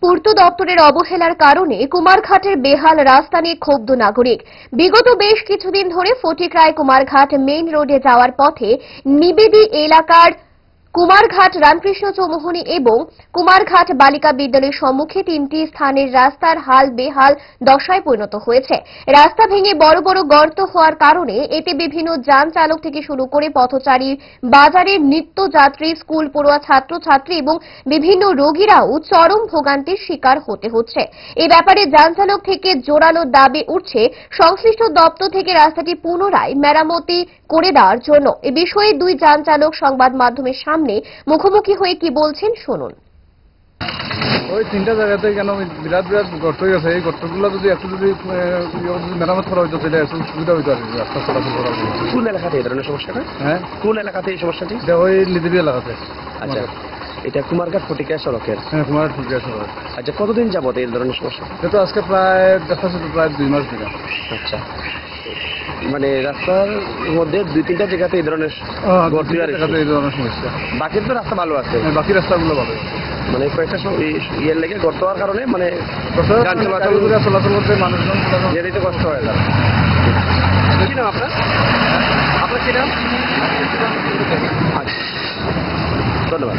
পূর্ত দপ্তরের অবহেলার কারণে কুমারঘাটের বেহাল রাস্তা নিয়ে ক্ষুব্ধ নাগরিক। বিগত বেশ কিছুদিন ধরে ফটিকরায় কুমারঘাট মেইন রোডে যাওয়ার পথে নিবেদী এলাকার কুমারঘাট রামকৃষ্ণ চৌমুহনী এবং কুমারঘাট বালিকা বিদ্যালয়ের সম্মুখে তিনটি স্থানের রাস্তার হাল বেহাল দশায় পরিণত হয়েছে। রাস্তা ভেঙে বড় বড় গর্ত হওয়ার কারণে এতে বিভিন্ন যান চালক থেকে শুরু করে পথচারী, বাজারের নিত্যযাত্রী, স্কুল পড়ুয়া ছাত্রছাত্রী এবং বিভিন্ন রোগীরাও চরম ভোগান্তির শিকার হতে হচ্ছে। এ ব্যাপারে যান চালক থেকে জোরালো দাবি উঠছে সংশ্লিষ্ট দপ্তর থেকে রাস্তাটি পুনরায় মেরামতি করে দেওয়ার জন্য। এ বিষয়ে দুই যান চালক সংবাদ মাধ্যমের সামনে মুখোমুখি হয়ে কি বলছেন শুনুন। ওই তিনটা জায়গাতে কেন বিরাট বিরাট গর্ত হয়ে গেছে। এই গর্তগুলো যদি একটু যদি মেরামত করা হইতো তাহলে একটু সুবিধা হইতো আর কি, রাস্তা চলাচল করার জন্য। কোন এলাকাতে এই ধরনের সমস্যাটা? হ্যাঁ, কোন এলাকাতে এই সমস্যাটি? ওই নিদিবি এলাকাতে। আচ্ছা, এটা কুমারঘাট ফটিকা সড়কের। হ্যাঁ, কুমার ঠিক আছে। আচ্ছা, কতদিন যাবত এই ধরনের সমস্যা? এটা আজকে প্রায় দেখা যাচ্ছে প্রায় 2 মাস দিকে। আচ্ছা, মানে রাস্তার মধ্যে দুই তিনটা জায়গাতে এই ধরনের এই ধরনের সমস্যা। বাকি তো রাস্তা ভালো আছে, বাকি রাস্তাগুলো ভালো। মানে কয়েকটা ইয়ের লেগে গর্ত হওয়ার কারণে মানে যান চলাচল করতে মানুষজন যেতে কষ্ট হয় না। কি নাম আপনার? আপনার কি নাম? আচ্ছা, ধন্যবাদ।